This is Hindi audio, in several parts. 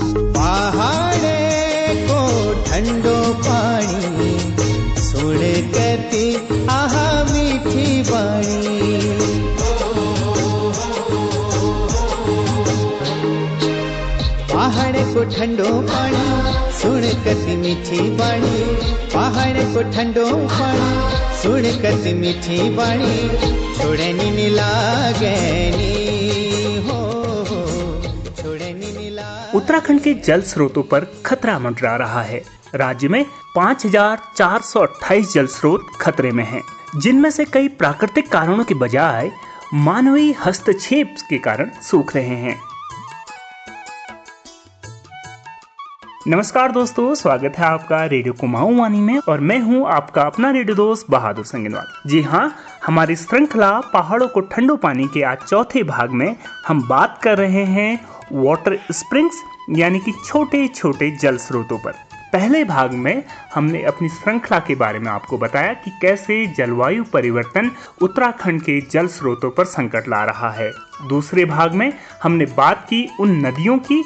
पहाड़े को ठंडो पानी सुन कती आहा मीठी बाणी। पहाड़ को ठंडो पानी सुन कती मीठी बाणी। पहाड़ को ठंडो पानी सुन कती मीठी बाणी। छोड़नी नी लागनी हो छोड़नी नी लागनी। उत्तराखंड के जल स्रोतों पर खतरा मंडरा रहा है। राज्य में 5,428 जल स्रोत खतरे में हैं, जिनमें से कई प्राकृतिक कारणों के बजाय मानवीय हस्तक्षेप के कारण सूख रहे हैं। नमस्कार दोस्तों, स्वागत है आपका रेडियो कुमाऊं वाणी में और मैं हूं आपका अपना रेडियो दोस्त बहादुर संगनवाल। जी हां, हमारी श्रृंखला पहाड़ों को ठंडो पानी के आज चौथे भाग में हम बात कर रहे हैं वाटर स्प्रिंग्स यानी कि छोटे छोटे जल स्रोतों पर। पहले भाग में हमने अपनी श्रृंखला के बारे में आपको बताया कि कैसे जलवायु परिवर्तन उत्तराखंड के जल स्रोतों पर संकट ला रहा है। दूसरे भाग में हमने बात की उन नदियों की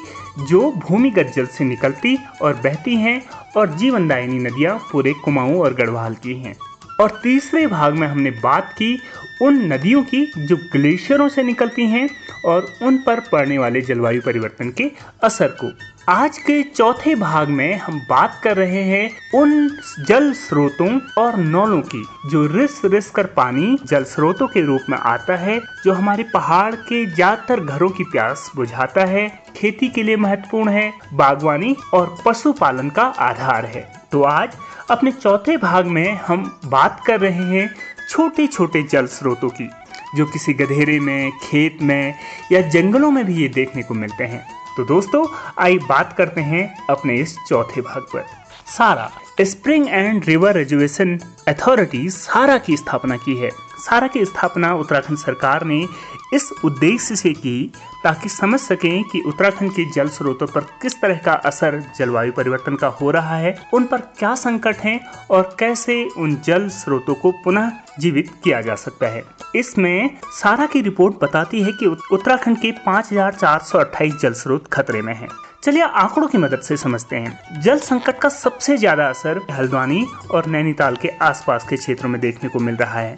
जो भूमिगत जल से निकलती और बहती हैं और जीवनदायिनी नदियां पूरे कुमाऊं और गढ़वाल की हैं। और तीसरे भाग में हमने बात की उन नदियों की जो ग्लेशियरों से निकलती हैं और उन पर पड़ने वाले जलवायु परिवर्तन के असर को। आज के चौथे भाग में हम बात कर रहे हैं उन जल स्रोतों और नौलों की जो रिस कर पानी जल स्रोतों के रूप में आता है, जो हमारे पहाड़ के ज्यादातर घरों की प्यास बुझाता है, खेती के लिए महत्वपूर्ण है, बागवानी और पशुपालन का आधार है। तो आज अपने चौथे भाग में हम बात कर रहे हैं छोटे छोटे जल स्रोतों की, जो किसी गधेरे में, खेत में या जंगलों में भी ये देखने को मिलते हैं। तो दोस्तों, आइए बात करते हैं अपने इस चौथे भाग पर। सारा स्प्रिंग एंड रिवर रेजुएशन अथॉरिटी सारा की स्थापना की है। सारा की स्थापना उत्तराखंड सरकार ने इस उद्देश्य से की ताकि समझ सकें कि उत्तराखंड के जल स्रोतों पर किस तरह का असर जलवायु परिवर्तन का हो रहा है, उन पर क्या संकट हैं और कैसे उन जल स्रोतों को पुनः जीवित किया जा सकता है। इसमें सारा की रिपोर्ट बताती है कि उत्तराखंड के 5,428 जल स्रोत खतरे में हैं। चलिए आंकड़ों की मदद से समझते हैं। जल संकट का सबसे ज्यादा असर हल्द्वानी और नैनीताल के आसपास के क्षेत्रों में देखने को मिल रहा है,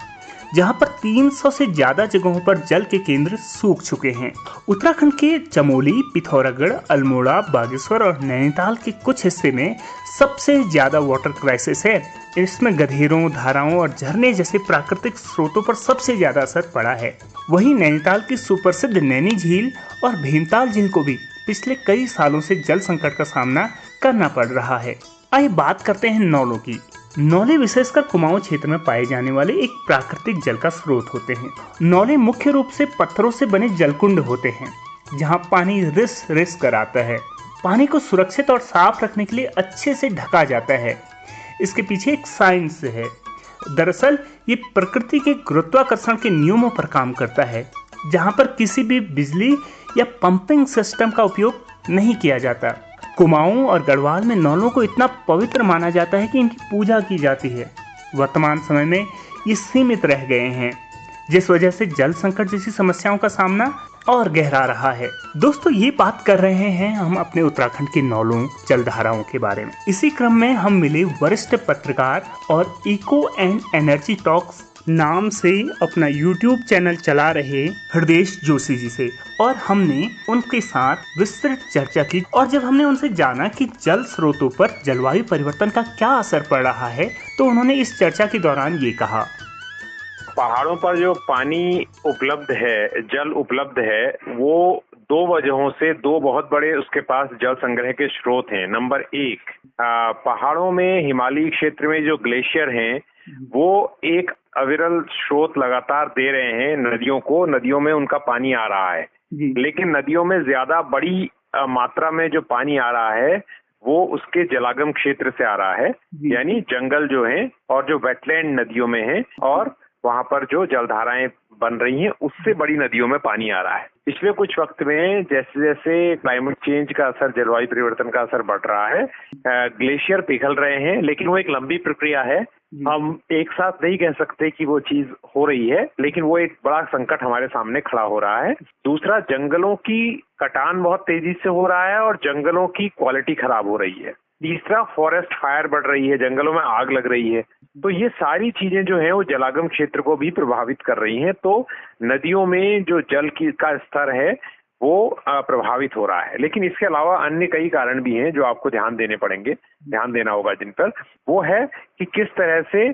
जहां पर 300 से ज्यादा जगहों पर जल के केंद्र सूख चुके हैं। उत्तराखंड के चमोली, पिथौरागढ़, अल्मोड़ा, बागेश्वर और नैनीताल के कुछ हिस्से में सबसे ज्यादा वाटर क्राइसिस है। इसमें गधेरों, धाराओं और झरने जैसे प्राकृतिक स्रोतों पर सबसे ज्यादा असर पड़ा है। वहीं नैनीताल की सुप्रसिद्ध नैनी झील और भीमताल झील को भी पिछले कई सालों से जल संकट का सामना करना पड़ रहा है। आइए बात करते हैं नौलों की। नौले विशेषकर कुमाऊं क्षेत्र में पाए जाने वाले एक प्राकृतिक जल का स्रोत होते हैं। नौले मुख्य रूप से पत्थरों से बने जलकुंड होते हैं, जहां पानी रिस कर आता है। पानी को सुरक्षित और साफ रखने के लिए अच्छे से ढका जाता है। इसके पीछे एक साइंस है। दरअसल ये प्रकृति के गुरुत्वाकर्षण के नियमों पर काम करता है, जहां पर किसी भी बिजली या पंपिंग सिस्टम का उपयोग नहीं किया जाता। कुमाऊं और गढ़वाल में नौलों को इतना पवित्र माना जाता है कि इनकी पूजा की जाती है। वर्तमान समय में ये सीमित रह गए हैं, जिस वजह से जल संकट जैसी समस्याओं का सामना और गहरा रहा है। दोस्तों, ये बात कर रहे हैं हम अपने उत्तराखंड के नौलों, जलधाराओं के बारे में। इसी क्रम में हम मिले वरिष्ठ पत्रकार और इको एंड एनर्जी टॉक्स नाम से अपना YouTube चैनल चला रहे हृदय जोशी जी से, और हमने उनके साथ विस्तृत चर्चा की। और जब हमने उनसे जाना कि जल स्रोतों पर जलवायु परिवर्तन का क्या असर पड़ रहा है, तो उन्होंने इस चर्चा के दौरान ये कहा। पहाड़ों पर जो पानी उपलब्ध है, जल उपलब्ध है, वो दो वजहों से, दो बहुत बड़े उसके पास जल संग्रह के स्रोत हैं। नंबर एक, पहाड़ों में हिमालयी क्षेत्र में जो ग्लेशियर हैं वो एक अविरल स्रोत लगातार दे रहे हैं नदियों को। नदियों में उनका पानी आ रहा है, लेकिन नदियों में ज्यादा बड़ी मात्रा में जो पानी आ रहा है वो उसके जलागम क्षेत्र से आ रहा है, यानी जंगल जो है और जो वेटलैंड नदियों में है, और वहां पर जो जलधाराएं बन रही हैं उससे बड़ी नदियों में पानी आ रहा है। पिछले कुछ वक्त में जैसे जैसे क्लाइमेट चेंज का असर, जलवायु परिवर्तन का असर बढ़ रहा है, ग्लेशियर पिघल रहे हैं, लेकिन वो एक लंबी प्रक्रिया है। हम एक साथ नहीं कह सकते कि वो चीज हो रही है, लेकिन वो एक बड़ा संकट हमारे सामने खड़ा हो रहा है। दूसरा, जंगलों की कटान बहुत तेजी से हो रहा है और जंगलों की क्वालिटी खराब हो रही है। तीसरा, फॉरेस्ट फायर बढ़ रही है, जंगलों में आग लग रही है। तो ये सारी चीजें जो है वो जलागम क्षेत्र को भी प्रभावित कर रही हैं। तो नदियों में जो जल का स्तर है वो प्रभावित हो रहा है। लेकिन इसके अलावा अन्य कई कारण भी हैं जो आपको ध्यान देना होगा जिन पर, वो है कि किस तरह से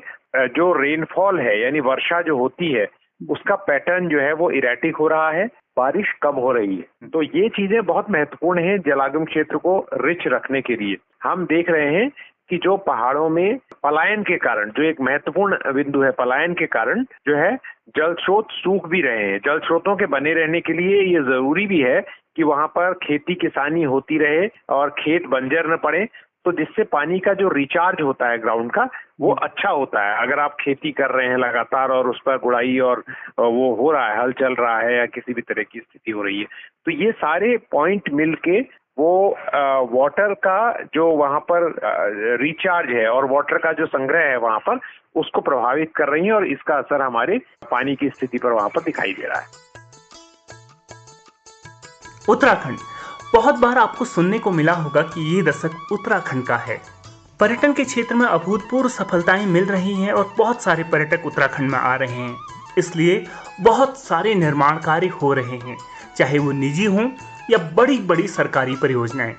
जो रेनफॉल है यानी वर्षा जो होती है उसका पैटर्न जो है वो इरेटिक हो रहा है, बारिश कम हो रही है। तो ये चीजें बहुत महत्वपूर्ण हैं जलागम क्षेत्र को रिच रखने के लिए। हम देख रहे हैं कि जो पहाड़ों में पलायन के कारण, जो एक महत्वपूर्ण बिंदु है, पलायन के कारण जो है जल स्रोत सूख भी रहे हैं। जल स्रोतों के बने रहने के लिए ये जरूरी भी है कि वहां पर खेती किसानी होती रहे और खेत बंजर न पड़े, तो जिससे पानी का जो रिचार्ज होता है ग्राउंड का वो अच्छा होता है। अगर आप खेती कर रहे हैं लगातार और उस पर गुड़ाई और वो हो रहा है, हल चल रहा है या किसी भी तरह की स्थिति हो रही है, तो ये सारे पॉइंट मिलके वो वाटर का जो वहां पर रिचार्ज है और वाटर का जो संग्रह है वहां पर, उसको प्रभावित कर रही है और इसका असर हमारे पानी की स्थिति पर वहां पर दिखाई दे रहा है। उत्तराखंड, बहुत बार आपको सुनने को मिला होगा कि ये दशक उत्तराखंड का है। पर्यटन के क्षेत्र में अभूतपूर्व सफलताएं मिल रही हैं और बहुत सारे पर्यटक उत्तराखंड में आ रहे हैं। इसलिए बहुत सारे निर्माण कार्य हो रहे हैं, चाहे वो निजी हों या बड़ी बड़ी सरकारी परियोजनाएं।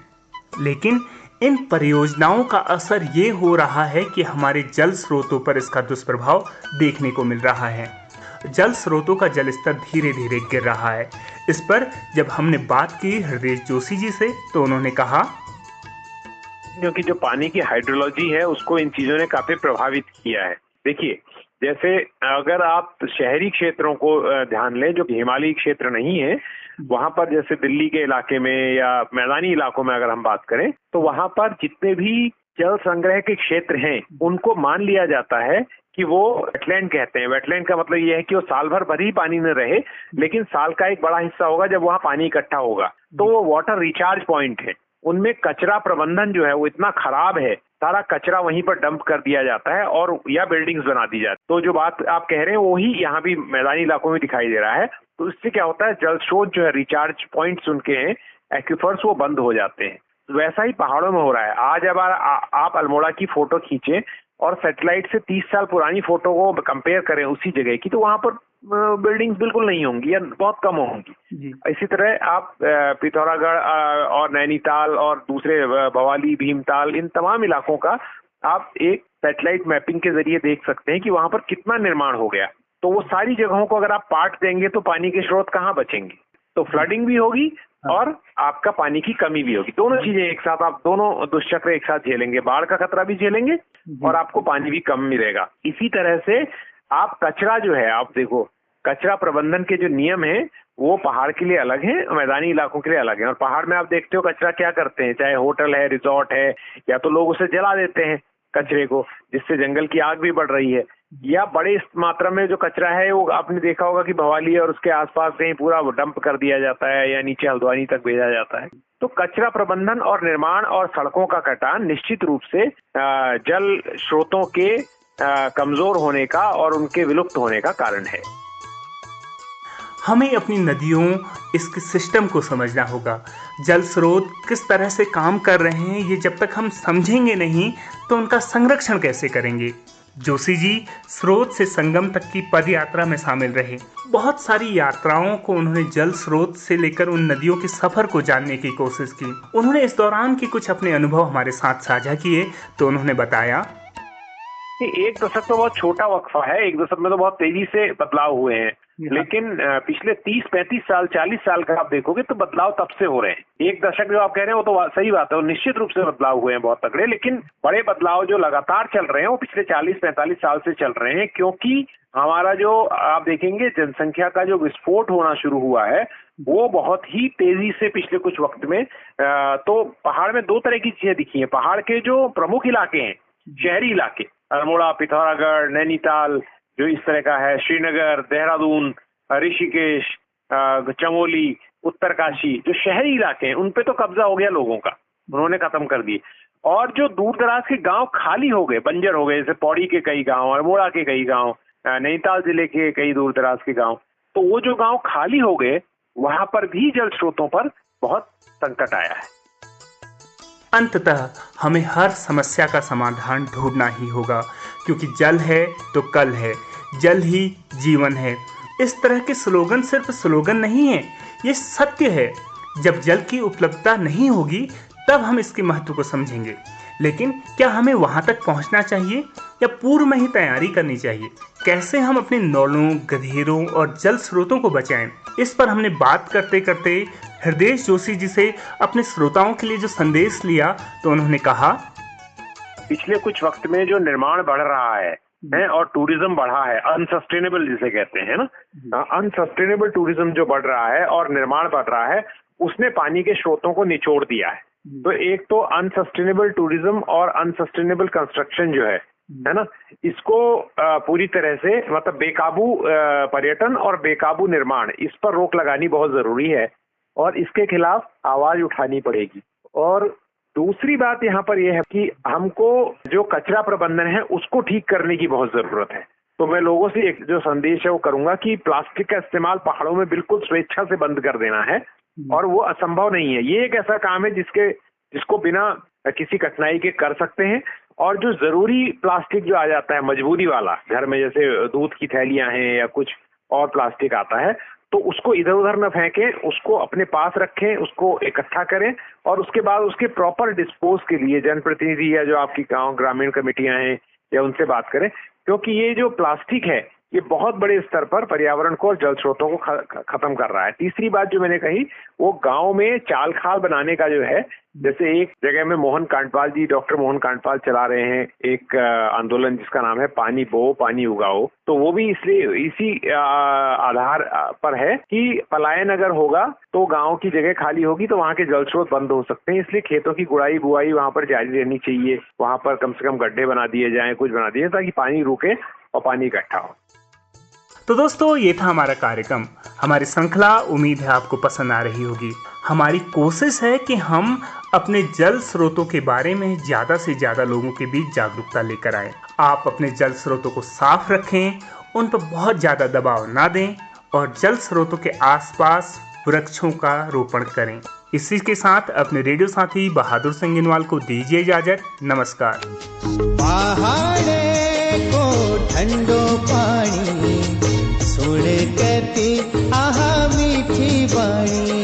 लेकिन इन परियोजनाओं का असर ये हो रहा है कि हमारे जल स्रोतों पर इसका दुष्प्रभाव देखने को मिल रहा है। जल स्रोतों का जल स्तर धीरे धीरे गिर रहा है। इस पर जब हमने बात की हृदय जोशी जी से, तो उन्होंने कहा, क्योंकि जो पानी की हाइड्रोलॉजी है उसको इन चीजों ने काफी प्रभावित किया है। देखिए, जैसे अगर आप शहरी क्षेत्रों को ध्यान लें जो हिमालयी क्षेत्र नहीं है, वहां पर जैसे दिल्ली के इलाके में या मैदानी इलाकों में अगर हम बात करें, तो वहां पर जितने भी जल संग्रह के क्षेत्र हैं उनको मान लिया जाता है कि वो वेटलैंड कहते हैं। वेटलैंड का मतलब ये है कि वो साल भर ही पानी न रहे, लेकिन साल का एक बड़ा हिस्सा होगा जब वहां पानी इकट्ठा होगा, तो वो वाटर रिचार्ज पॉइंट है। उनमें कचरा प्रबंधन जो है वो इतना खराब है, सारा कचरा वहीं पर डंप कर दिया जाता है और या बिल्डिंग्स बना दी जाती है। तो जो बात आप कह रहे हैं वही यहाँ भी मैदानी इलाकों में दिखाई दे रहा है। तो इससे क्या होता है, जल स्रोत जो है रिचार्ज पॉइंट्स उनके हैं, एक्विफर्स, वो बंद हो जाते हैं। वैसा ही पहाड़ों में हो रहा है। आज अब आप अल्मोड़ा की फोटो खींचे और सैटेलाइट से 30 साल पुरानी फोटो को कंपेयर करें उसी जगह की, तो वहां पर बिल्डिंग्स बिल्कुल नहीं होंगी या बहुत कम होंगी। इसी तरह आप पिथौरागढ़ और नैनीताल और दूसरे भवाली, भीमताल, इन तमाम इलाकों का आप एक सैटेलाइट मैपिंग के जरिए देख सकते हैं कि वहां पर कितना निर्माण हो गया। तो वो सारी जगहों को अगर आप पाट देंगे तो पानी के स्रोत कहाँ बचेंगे? तो फ्लडिंग भी होगी और आपका पानी की कमी भी होगी। दोनों चीजें एक साथ, आप दोनों दुष्चक्र एक साथ झेलेंगे, बाढ़ का खतरा भी झेलेंगे और आपको पानी भी कम मिलेगा। इसी तरह से आप कचरा जो है, आप देखो, कचरा प्रबंधन के जो नियम है वो पहाड़ के लिए अलग है, मैदानी इलाकों के लिए अलग है। और पहाड़ में आप देखते हो कचरा क्या करते हैं, चाहे होटल है, रिजॉर्ट है, या तो लोग उसे जला देते हैं कचरे को, जिससे जंगल की आग भी बढ़ रही है, या बड़े मात्रा में जो कचरा है वो आपने देखा होगा कि भवाली और उसके आसपास कहीं पूरा डंप कर दिया जाता है या नीचे हल्द्वानी तक भेजा जाता है। तो कचरा प्रबंधन और निर्माण और सड़कों का कटान निश्चित रूप से जल स्रोतों के कमजोर होने का और उनके विलुप्त होने का कारण है। हमें अपनी नदियों, इसके सिस्टम को समझना होगा। जल स्रोत किस तरह से काम कर रहे हैं, ये जब तक हम समझेंगे नहीं तो उनका संरक्षण कैसे करेंगे। जोशी जी स्रोत से संगम तक की पद यात्रा में शामिल रहे। बहुत सारी यात्राओं को उन्होंने जल स्रोत से लेकर उन नदियों के सफर को जानने की कोशिश की। उन्होंने इस दौरान के कुछ अपने अनुभव हमारे साथ साझा किए। तो उन्होंने बताया, एक दशक तो बहुत छोटा वक्फा है, एक दशक में तो बहुत तेजी से बदलाव हुए हैं, लेकिन पिछले 30-35 साल, 40 साल का आप देखोगे तो बदलाव तब से हो रहे हैं। एक दशक जो आप कह रहे हैं वो तो सही बात है, वो निश्चित रूप से बदलाव हुए हैं बहुत तगड़े, लेकिन बड़े बदलाव जो लगातार चल रहे हैं वो पिछले 40-45 साल से चल रहे हैं। क्योंकि हमारा जो आप देखेंगे जनसंख्या का जो विस्फोट होना शुरू हुआ है वो बहुत ही तेजी से पिछले कुछ वक्त में, तो पहाड़ में दो तरह की चीजें दिखी हैं। पहाड़ के जो प्रमुख इलाके हैं, शहरी इलाके, अल्मोड़ा, पिथौरागढ़, नैनीताल, जो इस तरह का है, श्रीनगर, देहरादून, ऋषिकेश, चमोली, उत्तरकाशी, जो शहरी इलाके हैं उन पे तो कब्जा हो गया लोगों का, उन्होंने खत्म कर दिए। और जो दूर दराज के गांव खाली हो गए, बंजर हो गए, जैसे पौड़ी के कई गांव, अल्मोड़ा के कई गांव, नैनीताल जिले के कई दूर दराज के गांव, तो वो जो गांव खाली हो गए वहां पर भी जल स्रोतों पर बहुत संकट आया है। अंततः हमें हर समस्या का समाधान ढूंढना ही होगा, क्योंकि जल है तो कल है, जल ही जीवन है। इस तरह के स्लोगन सिर्फ स्लोगन नहीं है, ये सत्य है। जब जल की उपलब्धता नहीं होगी तब हम इसके महत्व को समझेंगे। लेकिन क्या हमें वहां तक पहुंचना चाहिए या पूर्व में ही तैयारी करनी चाहिए? कैसे हम अपने नौलों, गधेरों और जल स्रोतों को बचाएं? इस पर हमने बात करते करते हृदय जोशी जी से अपने श्रोताओं के लिए जो संदेश लिया, तो उन्होंने कहा, पिछले कुछ वक्त में जो निर्माण बढ़ रहा है और टूरिज्म बढ़ा है, अनसस्टेनेबल जिसे कहते हैं ना, अनसस्टेनेबल टूरिज्म जो बढ़ रहा है और निर्माण बढ़ रहा है, उसने पानी के स्रोतों को निचोड़ दिया है। तो एक तो अनसस्टेनेबल टूरिज्म और अनसस्टेनेबल कंस्ट्रक्शन जो है ना, इसको पूरी तरह से, मतलब बेकाबू पर्यटन और बेकाबू निर्माण, इस पर रोक लगानी बहुत जरूरी है और इसके खिलाफ आवाज उठानी पड़ेगी। और दूसरी बात यहाँ पर यह है कि हमको जो कचरा प्रबंधन है उसको ठीक करने की बहुत जरूरत है। तो मैं लोगों से एक जो संदेश है वो करूंगा कि प्लास्टिक का इस्तेमाल पहाड़ों में बिल्कुल स्वेच्छा से बंद कर देना है, और वो असंभव नहीं है। ये एक ऐसा काम है जिसको बिना किसी कठिनाई के कर सकते हैं। और जो जरूरी प्लास्टिक जो आ जाता है मजबूरी वाला घर में, जैसे दूध की थैलियां हैं या कुछ और प्लास्टिक आता है, तो उसको इधर उधर न फेंकें, उसको अपने पास रखें, उसको इकट्ठा करें और उसके बाद उसके प्रॉपर डिस्पोज के लिए जनप्रतिनिधि या जो आपकी गांव ग्रामीण कमेटियां हैं या उनसे बात करें, क्योंकि ये जो प्लास्टिक है ये बहुत बड़े स्तर पर पर्यावरण को और जल स्रोतों को खत्म कर रहा है। तीसरी बात जो मैंने कही, वो गांव में चाल खाल बनाने का जो है, जैसे एक जगह में मोहन कांडपाल जी, डॉक्टर मोहन कांडपाल चला रहे हैं एक आंदोलन जिसका नाम है पानी बो पानी उगाओ, तो वो भी इसलिए इसी आधार पर है कि पलायन अगर होगा तो गांव की जगह खाली होगी तो वहां के जल स्रोत बंद हो सकते हैं। इसलिए खेतों की गुड़ाई बुआई वहां पर जारी रहनी चाहिए, वहां पर कम से कम गड्ढे बना दिए जाएं, कुछ बना दिए ताकि पानी रुके और पानी इकट्ठा हो। तो दोस्तों, ये था हमारा कार्यक्रम, हमारी श्रृंखला। उम्मीद है आपको पसंद आ रही होगी। हमारी कोशिश है कि हम अपने जल स्रोतों के बारे में ज़्यादा से ज़्यादा लोगों के बीच जागरूकता लेकर आएं। आप अपने जल स्रोतों को साफ रखें, उन पर बहुत ज़्यादा दबाव ना दें और जल स्रोतों के आसपास वृक्षों का रोपण करें। इसी के साथ अपने रेडियो साथी बहादुर संगीनवाल को दीजिए इजाजत। नमस्कार। पहाड़े को ठंडो पानी सुन कती आहा मीठी बाणी।